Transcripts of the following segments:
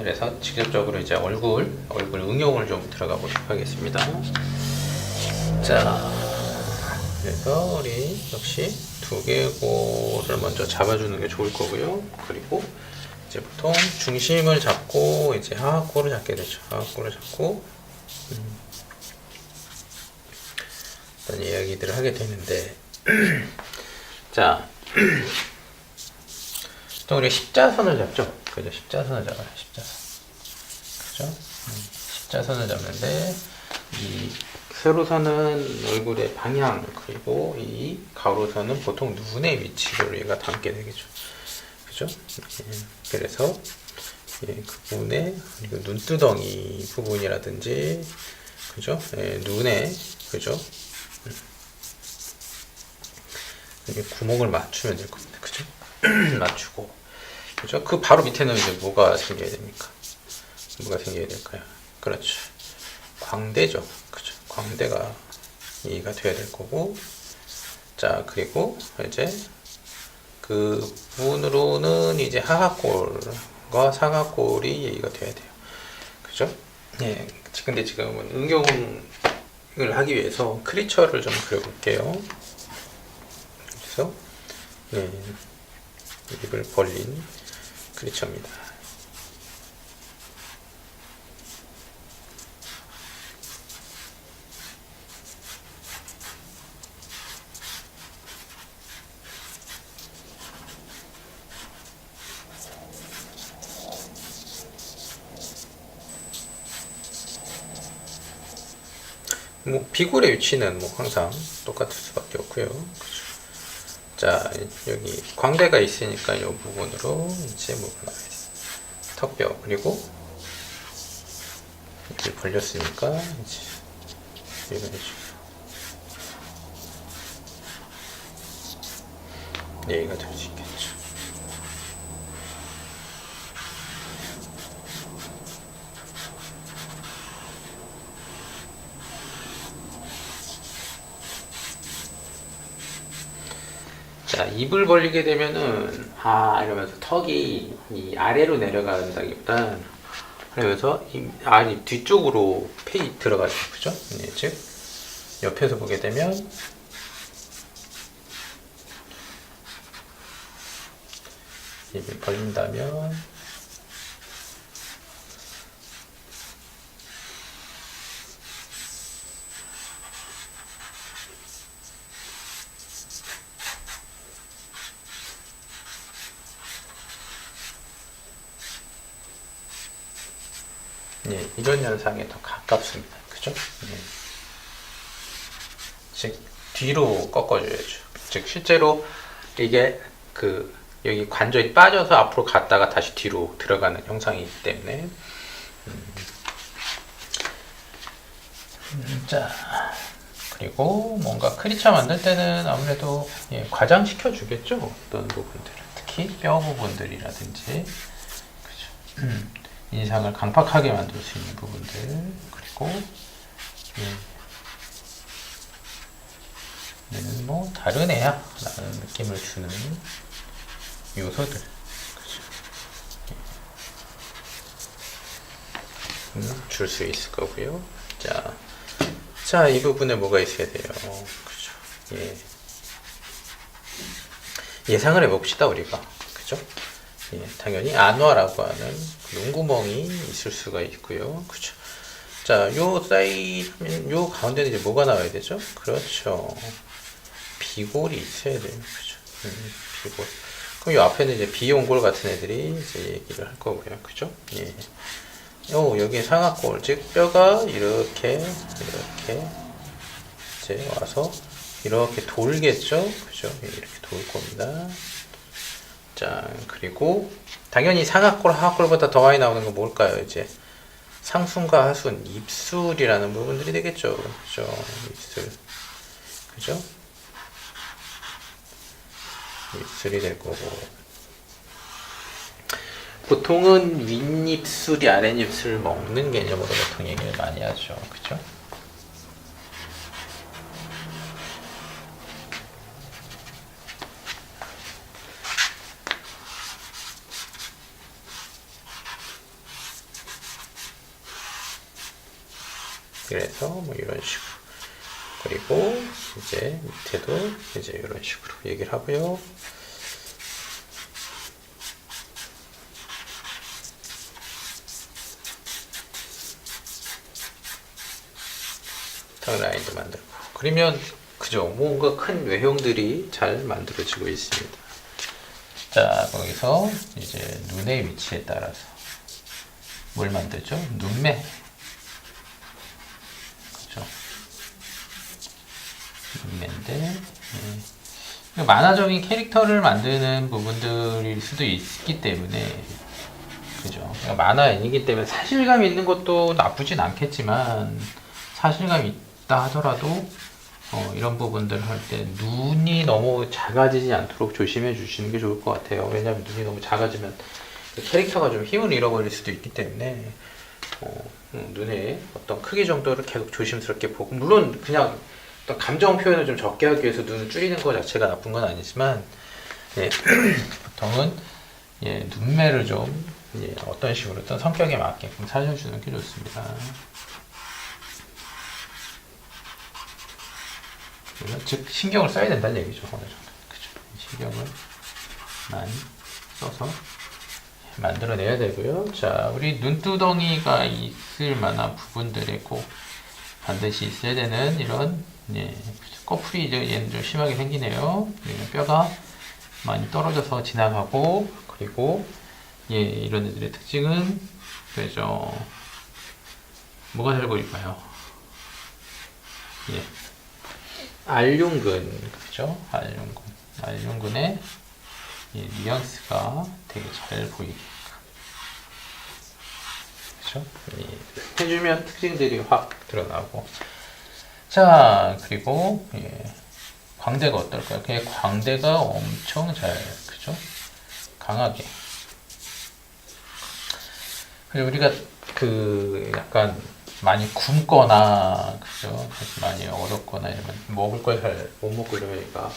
그래서 직접적으로 이제 얼굴 응용을 좀 들어가 보도록 하겠습니다. 자, 그래서 우리 역시 두개골을 먼저 잡아주는 게 좋을 거고요. 그리고 이제 보통 중심을 잡고 이제 하악골을 잡게 되죠. 하악골을 잡고 어떤 이야기들을 하게 되는데 자, 또 우리 십자선을 잡죠. 그죠? 십자선을 잡아요. 십자선. 그죠? 십자선을 잡는데 이 세로선은 얼굴의 방향, 그리고 이 가로선은 보통 눈의 위치를 얘가 담게 되겠죠. 그죠? 그래서 그 부분에 눈두덩이 부분이라든지, 그죠? 눈에, 그죠? 구멍을 맞추면 될 겁니다. 그죠? 맞추고, 그죠? 그 바로 밑에는 이제 뭐가 생겨야 됩니까? 뭐가 생겨야 될까요? 그렇죠. 광대죠. 그죠? 광대가 이해가 돼야 될 거고, 자, 그리고 이제 그 부분으로는 이제 하악골과 상악골이 이해가 돼야 돼요. 그죠? 예. 근데 지금은 응용을 하기 위해서 크리처를 좀 그려볼게요. 그래서 예, 입을 벌린 크리처입니다. 뭐 비굴의 위치는 뭐 항상 똑같을 수밖에 없고요. 그렇죠. 자, 여기 광대가 있으니까 이 부분으로 이제 뭐가 나와 있어. 턱뼈, 그리고 이렇게 벌렸으니까 이제 이거 해주고 얘가 될 수 있겠죠. 자, 입을 벌리게 되면은 이러면서 턱이 이 아래로 내려간다기보다 그러면서 이 뒤쪽으로 페이 들어가죠. 그죠? 네, 즉 옆에서 보게 되면 입을 벌린다면 예, 이런 현상에 더 가깝습니다. 그죠? 예. 즉, 뒤로 꺾어줘야죠. 즉, 실제로 이게 여기 관절이 빠져서 앞으로 갔다가 다시 뒤로 들어가는 형상이기 때문에. 자, 그리고 뭔가 크리처 만들 때는 아무래도 과장시켜 주겠죠. 어떤 부분들을. 특히 뼈 부분들이라든지. 그죠? 인상을 강팍하게 만들 수 있는 부분들, 그리고 얘는 뭐 다른 애야 라는 느낌을 주는 요소들, 줄 수 있을 거고요. 자, 이 부분에 뭐가 있어야 돼요. 그죠? 예. 예상을 해봅시다, 우리가. 그죠? 예, 당연히 안화라고 하는 눈구멍이 있을 수가 있고요. 그죠? 자, 요 가운데는 이제 뭐가 나와야 되죠? 그렇죠. 비골이 있어야 돼요. 그죠? 비골. 그럼 요 앞에는 이제 비용골 같은 애들이 이제 얘기를 할 거고요. 그죠? 예. 여기 상악골, 즉 뼈가 이렇게 이제 와서 이렇게 돌겠죠? 그죠? 이렇게 돌 겁니다. 자, 그리고 당연히 상악골, 하악골보다 더 많이 나오는 건 뭘까요? 이제 상순과 하순, 입술이라는 부분들이 되겠죠. 그죠? 입술. 그죠? 입술이 될 거고. 보통은 윗입술이 아랫입술을 먹는 개념으로 보통 얘기를 많이 하죠. 그죠? 그래서 뭐 이런 식으로. 그리고 이제 밑에도 이제 이런 식으로 얘기를 하고요. 턱 라인도 만들고. 그러면 그죠? 뭔가 큰 외형들이 잘 만들어지고 있습니다. 자, 거기서 이제 눈의 위치에 따라서 뭘 만들죠? 눈매. 그죠? 눈매인데, 예. 만화적인 캐릭터를 만드는 부분들일 수도 있기 때문에, 그죠? 만화 애니기 때문에 사실감 있는 것도 나쁘진 않겠지만, 사실감 있다 하더라도, 이런 부분들을 할 때 눈이 너무 작아지지 않도록 조심해 주시는 게 좋을 것 같아요. 왜냐하면 눈이 너무 작아지면 캐릭터가 좀 힘을 잃어버릴 수도 있기 때문에 눈의 어떤 크기 정도를 계속 조심스럽게 보고, 물론 그냥 어떤 감정 표현을 좀 적게 하기 위해서 눈을 줄이는 것 자체가 나쁜 건 아니지만, 예, 보통은 예, 눈매를 좀 예, 어떤 식으로든 성격에 맞게끔 살려주는 게 좋습니다. 즉 신경을 써야 된다는 얘기죠. 어느 정도. 그죠? 신경을 많이 써서 만들어내야 되고요. 자, 우리 눈두덩이가 있을 만한 부분들에 꼭 반드시 있어야 되는 이런 예, 꺼풀이 얘는 좀 심하게 생기네요. 뼈가 많이 떨어져서 지나가고, 그리고 예, 이런 애들의 특징은 그죠? 뭐가 잘 보일까요? 예. 알륜근, 그죠? 알륜근의 이 뉘앙스가 되게 잘 보이게끔, 그죠? 해주면 특징들이 확 드러나고. 자, 그리고 예, 광대가 어떨까요? 그냥 광대가 엄청 잘, 그죠? 강하게. 그리고 우리가 그 약간 많이 굶거나, 그죠? 많이 어렵거나 이러면 먹을 걸 잘 못 먹고 이러니까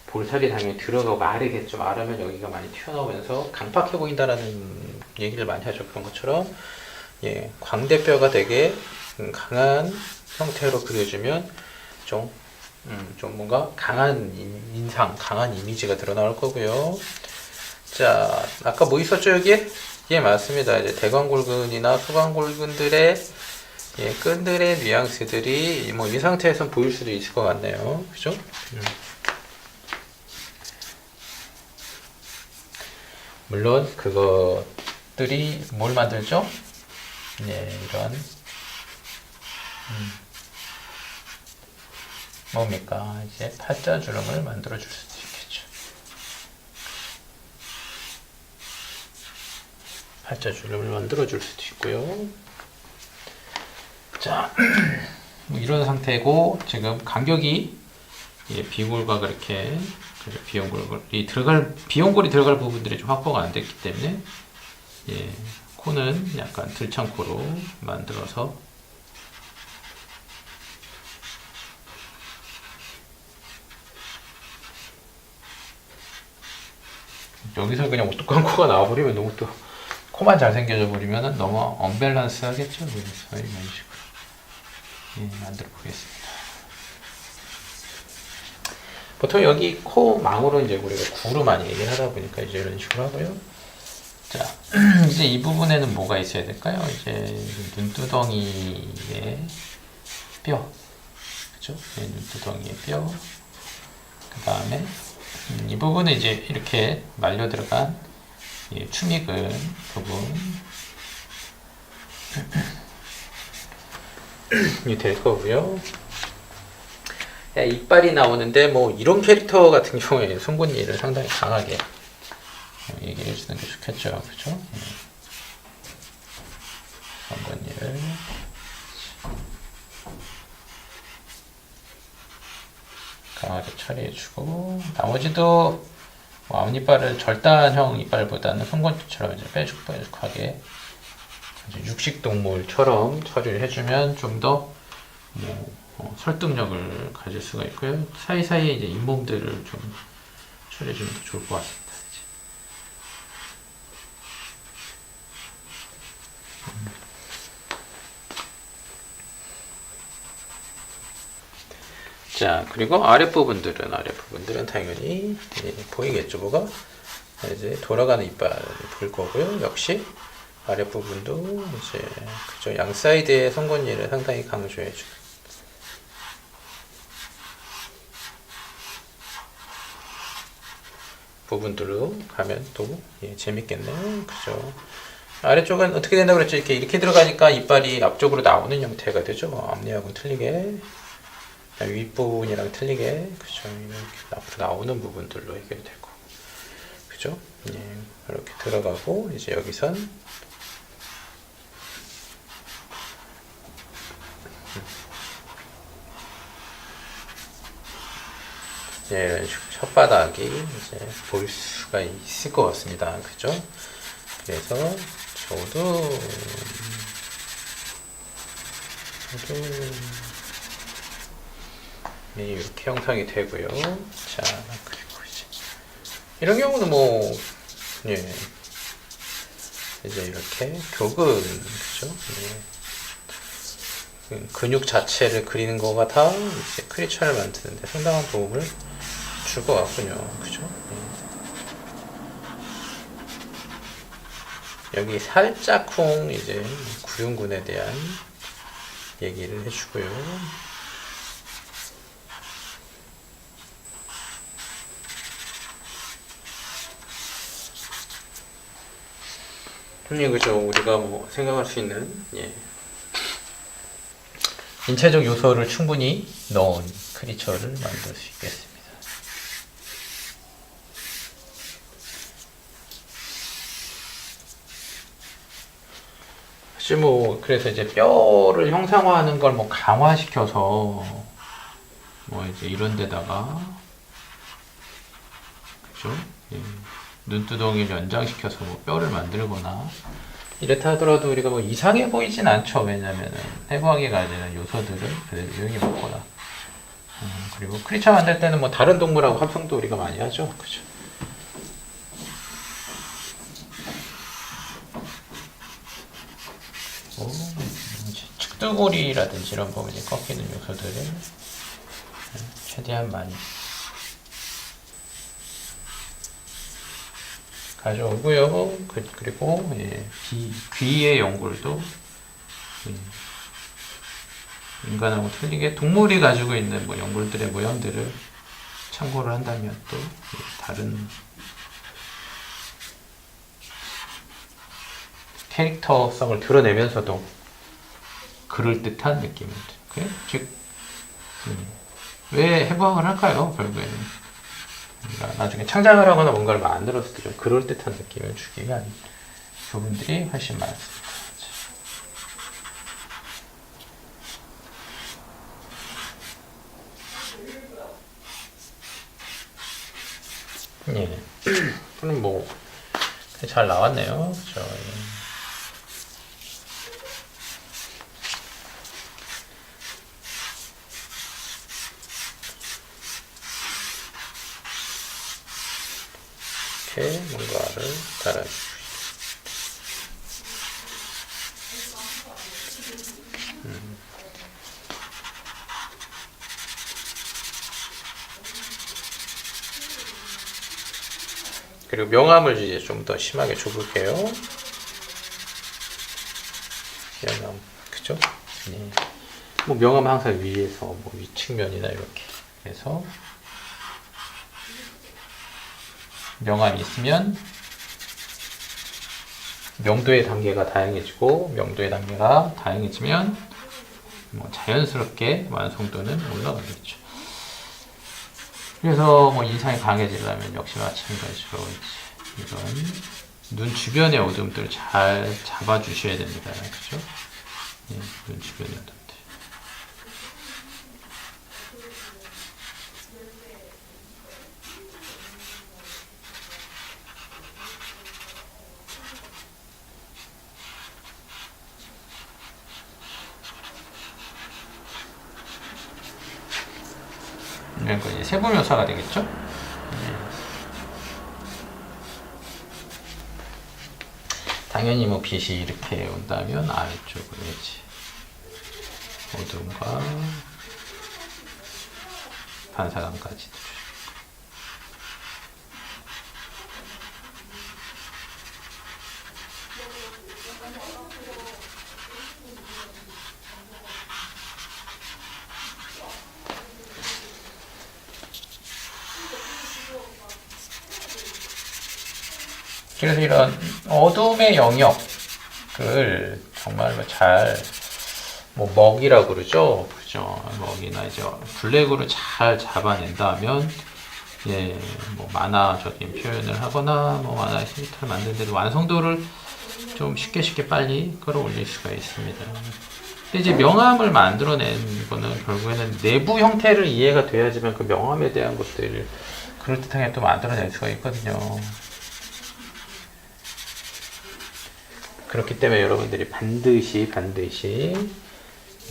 볼살이 당연히 들어가고 마르겠죠. 마르면 여기가 많이 튀어나오면서 강팍해 보인다라는 얘기를 많이 하죠. 그런 것처럼 예, 광대뼈가 되게 강한 형태로 그려주면 좀 뭔가 강한 인상, 강한 이미지가 드러나올 거고요. 자, 아까 뭐 있었죠, 여기에? 예, 맞습니다. 이제 대광골근이나 소광골근들의 예, 끈들의 뉘앙스들이 뭐 이 상태에서 보일 수도 있을 것 같네요. 그죠? 물론 그것들이 뭘 만들죠? 예, 이런 뭡니까? 이제 팔자주름을 만들어 줄 수도 있겠죠. 팔자주름을 만들어 줄 수도 있고요. 자, 뭐 이런 상태고, 지금 간격이 예, 비용골과 그렇게 비용골이 들어갈 부분들이 좀 확보가 안 됐기 때문에 예, 코는 약간 들창코로 만들어서 여기서 그냥 오똑한 코가 나와버리면 너무 또 코만 잘생겨져 버리면 너무 언밸런스 하겠죠. 그래서 이런 식으로 예, 만들어 보겠습니다. 보통 여기 코 망으로 이제 우리가 구로 많이 얘기를 하다 보니까 이제 이런 식으로 하고요. 자, 이제 이 부분에는 뭐가 있어야 될까요? 이제 눈두덩이의 뼈, 그죠? 눈두덩이의 뼈. 그 다음에 이 부분은 이제 이렇게 말려 들어간 추미근 부분 이 될 거고요. 야, 이빨이 나오는데 뭐 이런 캐릭터 같은 경우에 송곳니를 상당히 강하게 얘기해 주는 게 좋겠죠, 그죠? 송곳니를 강하게 처리해주고, 나머지도 뭐 앞니빨을 절단형 이빨보다는 송곳니처럼 이제 빼죽빼죽하게 육식동물처럼 처리를 해주면 좀 더 설득력을 가질 수가 있고요. 사이사이에 이제 잇몸들을 좀 처리해주면 더 좋을 것 같습니다. 자, 그리고 아랫부분들은 당연히 보이겠죠, 뭐가? 이제 돌아가는 이빨이 보일 거고요. 역시 아랫부분도 이제 그죠. 양 사이드의 송곳니를 상당히 강조해 줘. 부분들로 가면 또 재밌겠네요. 그죠? 아래쪽은 어떻게 된다고 그랬죠? 이렇게 들어가니까 이빨이 앞쪽으로 나오는 형태가 되죠. 앞니하고는 틀리게. 윗부분이랑 틀리게. 그죠? 이렇게 앞으로 나오는 부분들로 해결되고. 그죠? 이렇게 들어가고, 이제 여기선 이런 식으로 혓바닥이 이제 보일 수가 있을 것 같습니다. 그죠? 그래서 저도 이렇게 형성이 되고요. 자, 그리고 이런 경우는 이제 이렇게 교근, 그죠? 근육 자체를 그리는 거가 다 이제 크리처를 만드는데 상당한 도움을 줄 것 같군요. 그죠? 여기 살짝쿵 이제 구륜근에 대한 얘기를 해주고요. 그죠? 우리가 생각할 수 있는 인체적 요소를 충분히 넣은 크리처를 만들 수 있겠습니다. 사실 그래서 이제 뼈를 형상화하는 걸 강화시켜서 이제 이런 데다가 그죠? 눈두덩이를 연장시켜서 뼈를 만들거나 이렇다 하더라도 우리가 이상해 보이진 않죠. 왜냐면은 해부학에 가지는 요소들을 그대로 이용해 먹거나 그리고 크리처 만들 때는 다른 동물하고 합성도 우리가 많이 하죠. 그죠? 측두골이라든지 이런 부분이 꺾이는 요소들을 최대한 많이 가져오고요. 그리고 귀의 연골도 인간하고 틀리게 동물이 가지고 있는 연골들의 모양들을 참고를 한다면 또 다른 캐릭터성을 드러내면서도 그럴듯한 느낌을 즉 왜 해부학을 할까요? 결국에는 나중에 창작을 하거나 뭔가를 만들었을 때 좀 그럴듯한 느낌을 주기 위한 부분들이 훨씬 많습니다. 그럼 잘 나왔네요. 그렇죠? 이렇게 뭔가를 달아주시죠. 그리고 명암을 이제 좀 더 심하게 줘볼게요. 명암, 그죠? 명암은 항상 위에서 위측면이나 이렇게 해서 명암이 있으면 명도의 단계가 다양해지고 명도의 단계가 다양해지면 자연스럽게 완성도는 올라가겠죠. 그래서 인상이 강해지려면 역시 마찬가지로 이런 눈 주변의 어둠들을 잘 잡아주셔야 됩니다. 그죠? 눈 주변의 어둠들. 이런 거 이제 세부 묘사가 되겠죠? 당연히 빛이 이렇게 온다면 아래쪽으로 이제 어둠과 반사광까지. 그래서 이런 어둠의 영역을 정말로 잘, 뭐, 먹이라고 그러죠. 그죠. 먹이나 이제 블랙으로 잘 잡아낸다면, 예, 뭐, 만화적인 표현을 하거나, 뭐, 만화 캐릭터를 만드는데도 완성도를 좀 쉽게 빨리 끌어올릴 수가 있습니다. 근데 이제 명암을 만들어낸 거는 결국에는 내부 형태를 이해가 돼야지만 그 명암에 대한 것들을 그럴듯하게 또 만들어낼 수가 있거든요. 그렇기 때문에 여러분들이 반드시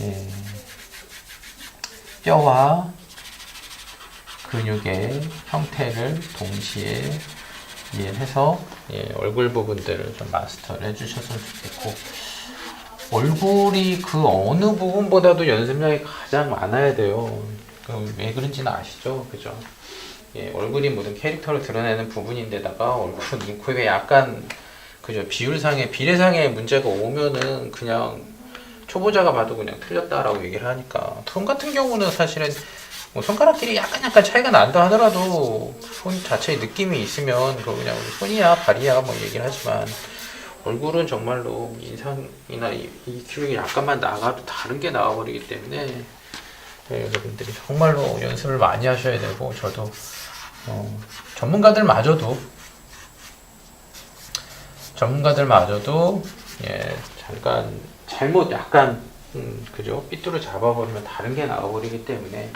예, 뼈와 근육의 형태를 동시에 이해해서 예, 얼굴 부분들을 좀 마스터를 해주셨으면 좋겠고, 얼굴이 그 어느 부분보다도 연습량이 가장 많아야 돼요. 왜 그런지는 아시죠? 그죠? 예, 얼굴이 모든 캐릭터를 드러내는 부분인데다가 얼굴, 눈, 코, 입에 약간 그죠. 비율상의, 비례상의 문제가 오면은 그냥 초보자가 봐도 그냥 틀렸다라고 얘기를 하니까. 손 같은 경우는 사실은 뭐 손가락끼리 약간 차이가 난다 하더라도 손 자체의 느낌이 있으면 그거 그냥 손이야, 발이야 뭐 얘기를 하지만, 얼굴은 정말로 인상이나 이 기억이 약간만 나가도 다른 게 나와버리기 때문에 네, 여러분들이 정말로 연습을 많이 하셔야 되고, 저도 전문가들마저도 예, 잠깐 잘못 약간 그죠? 삐뚤어 잡아버리면 다른 게 나와버리기 때문에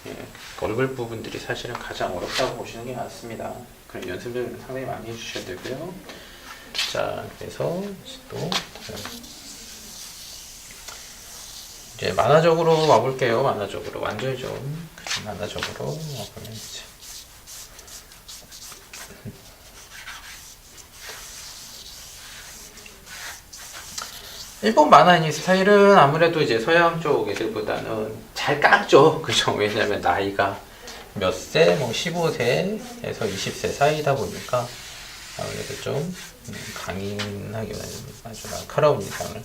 예, 얼굴 부분들이 사실은 가장 어렵다고 보시는 게 맞습니다. 그런 연습을 상당히 많이 해주셔야 되고요. 자, 그래서 또 이제 만화적으로 와볼게요. 만화적으로 완전히 좀 만화적으로 와보면 이제 일본 만화 스타일은 아무래도 이제 서양 쪽 애들보다는 잘 깎죠. 그죠? 왜냐면 나이가 몇 세, 뭐 15세에서 20세 사이다 보니까 아무래도 좀 강인하기보다는 아주 날카로운 인상을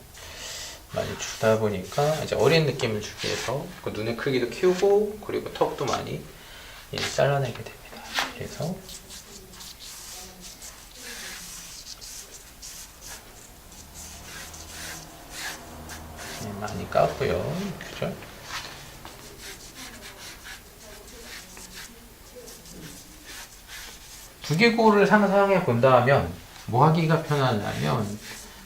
많이 주다 보니까 이제 어린 느낌을 주기 위해서 그 눈의 크기도 키우고 그리고 턱도 많이 잘라내게 됩니다. 그래서 많이 깎고요. 그죠? 두개골을 상상해 본다면 뭐 하기가 편하냐면,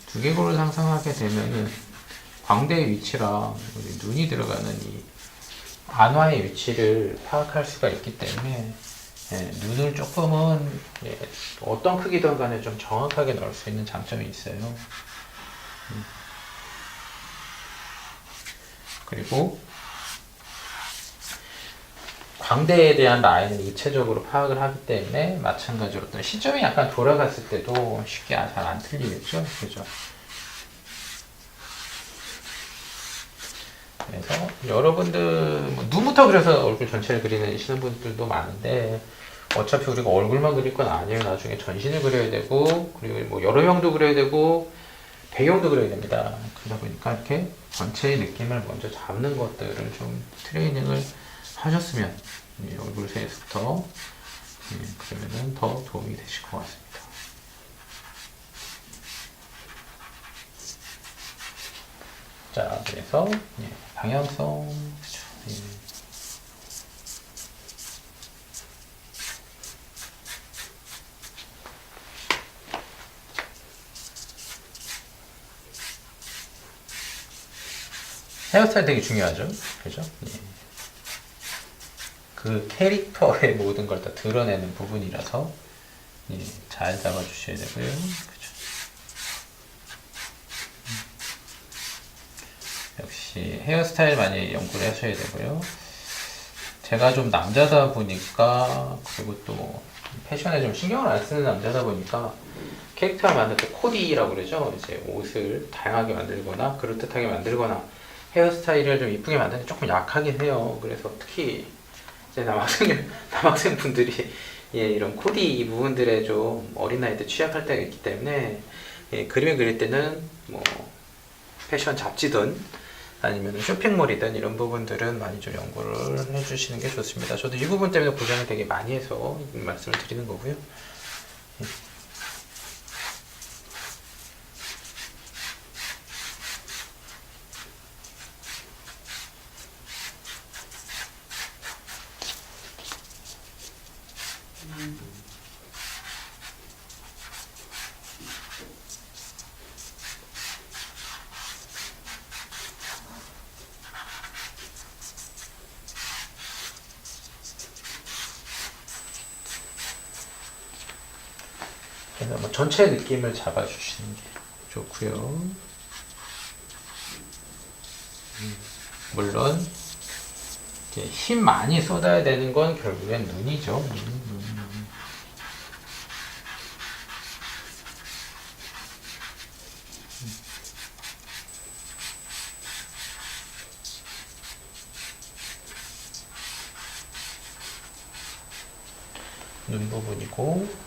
두개골을 상상하게 되면은 광대의 위치랑 눈이 들어가는 이 안화의 위치를 파악할 수가 있기 때문에 예, 눈을 조금은 예, 어떤 크기든 간에 좀 정확하게 넣을 수 있는 장점이 있어요. 그리고 광대에 대한 라인을 입체적으로 파악을 하기 때문에 마찬가지로 어떤 시점이 약간 돌아갔을 때도 쉽게 잘 안 틀리겠죠. 그죠? 그래서 여러분들 뭐 눈부터 그려서 얼굴 전체를 그리시는 분들도 많은데, 어차피 우리가 얼굴만 그릴 건 아니에요. 나중에 전신을 그려야 되고, 그리고 뭐 여러 형도 그려야 되고 배경도 그려야 됩니다. 그러다 보니까 이렇게 전체의 느낌을 먼저 잡는 것들을 좀 트레이닝을 하셨으면 얼굴 세에서부터 그러면은 더 도움이 되실 것 같습니다. 자, 그래서 방향성, 그쵸. 헤어스타일 되게 중요하죠, 그죠? 그 캐릭터의 모든 걸 다 드러내는 부분이라서 잘 잡아주셔야 되고요, 그죠? 역시 헤어스타일 많이 연구를 하셔야 되고요. 제가 좀 남자다 보니까, 그리고 또 패션에 좀 신경을 안 쓰는 남자다 보니까 캐릭터를 만들 때 코디라고 그러죠. 이제 옷을 다양하게 만들거나 그럴듯하게 만들거나 헤어스타일을 좀 이쁘게 만드는 데 조금 약하긴 해요. 그래서 특히 이제 남학생분들이 예, 이런 코디 이 부분들에 좀 어린아이들 취약할 때가 있기 때문에 예, 그림을 그릴 때는 뭐 패션 잡지든 아니면 쇼핑몰이든 이런 부분들은 많이 좀 연구를 해주시는 게 좋습니다. 저도 이 부분 때문에 고생을 되게 많이 해서 말씀을 드리는 거고요. 예. 그래서 뭐 전체 느낌을 잡아주시는 게 좋고요. 물론 이제 힘 많이 쏟아야 되는 건 결국엔 눈이죠. 눈 부분이고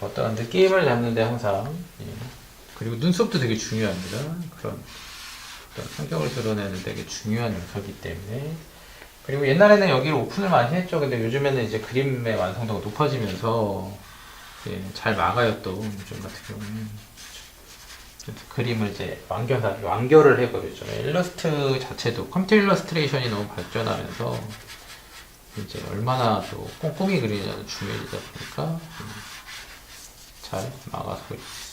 어떤 느낌을 잡는데 항상 예. 그리고 눈썹도 되게 중요합니다. 그런 어떤 성격을 드러내는 되게 중요한 요소이기 때문에 그리고 옛날에는 여기를 오픈을 많이 했죠. 근데 요즘에는 이제 그림의 완성도가 높아지면서 예, 잘 막아요. 또 요즘 같은 경우는 그림을 이제 완결을 해버리죠. 일러스트 자체도 컴퓨터 일러스트레이션이 너무 발전하면서 이제 얼마나 또 꼼꼼히 그리냐는 중요해지다 보니까 잘 막아서 있습니다.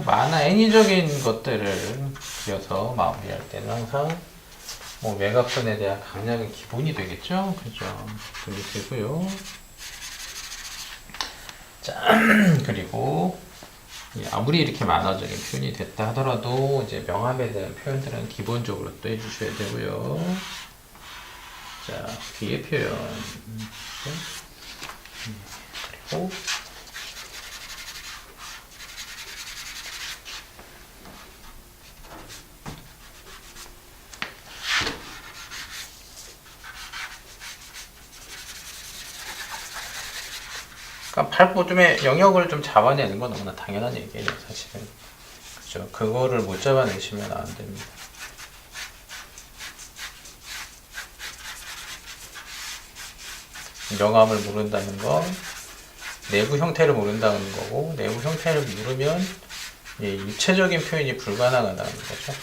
만화 애니적인 것들을 그려서 마무리할 때는 항상 뭐 외곽선에 대한 강약은 기본이 되겠죠. 그죠? 그게 되고요. 자, 그리고 아무리 이렇게 만화적인 표현이 됐다 하더라도 이제 명암에 대한 표현들은 기본적으로 또 해주셔야 되고요. 자, 뒤에 표현. 그리고 그러니까 팔보듬의 영역을 좀 잡아내는 건 너무나 당연한 얘기예요, 사실은. 그죠? 그거를 못 잡아내시면 안 됩니다. 명암을 모른다는 건 내부 형태를 모른다는 거고, 내부 형태를 모르면 입체적인 표현이 불가능하다는 거죠.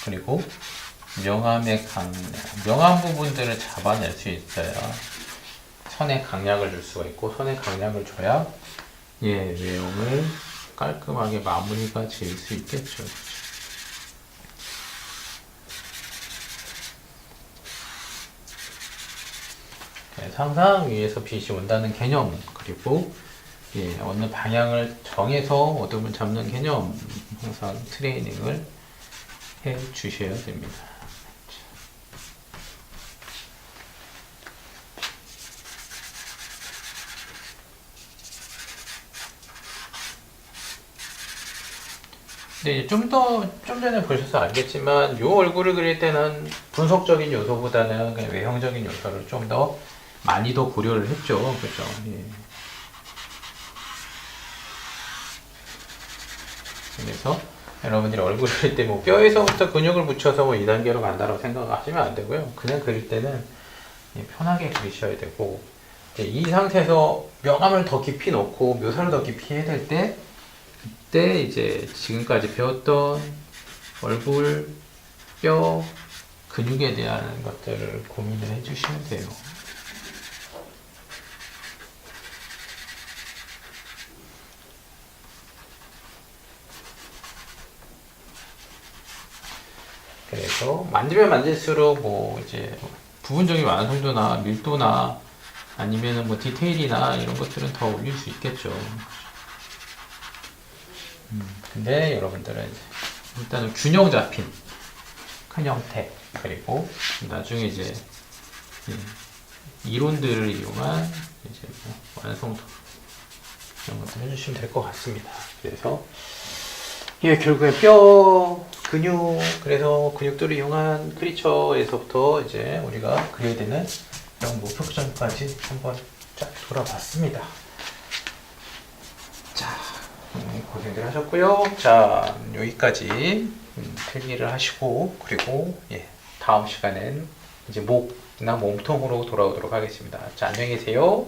그리고 명암의 강약, 명암 부분들을 잡아낼 수 있어야 선의 강약을 줄 수가 있고, 선의 강약을 줘야 외형을 깔끔하게 마무리가 지을 수 있겠죠. 상상 위에서 빛이 온다는 개념, 그리고 어느 방향을 정해서 어둠을 잡는 개념, 항상 트레이닝을 해 주셔야 됩니다. 근데 좀 전에 보셔서 알겠지만, 요 얼굴을 그릴 때는 분석적인 요소보다는 그냥 외형적인 요소를 좀 더 많이 더 고려를 했죠. 그죠? 그래서 여러분들이 얼굴 그릴 때 뭐 뼈에서부터 근육을 붙여서 뭐 2단계로 간다고 생각하시면 안 되고요. 그냥 그릴 때는 편하게 그리셔야 되고, 이 상태에서 명암을 더 깊이 넣고 묘사를 더 깊이 해야 될 때, 그때 이제 지금까지 배웠던 얼굴, 뼈, 근육에 대한 것들을 고민을 해주시면 돼요. 그래서 만들면 만질수록 뭐 이제 부분적인 완성도나 밀도나 아니면은 뭐 디테일이나 이런 것들은 더 올릴 수 있겠죠. 근데 여러분들은 이제 일단은 균형 잡힌 큰 형태, 그리고 나중에 이제 이론들을 이용한 이제 뭐 완성도 이런 것들 해주시면 될 것 같습니다. 그래서 결국에 뼈, 근육, 그래서 근육들을 이용한 크리처에서부터 이제 우리가 그려야 되는 이런 목표점까지 한번 쫙 돌아봤습니다. 자, 고생들 하셨고요. 자, 여기까지 필기를 하시고, 그리고 다음 시간엔 이제 목이나 몸통으로 돌아오도록 하겠습니다. 자, 안녕히 계세요.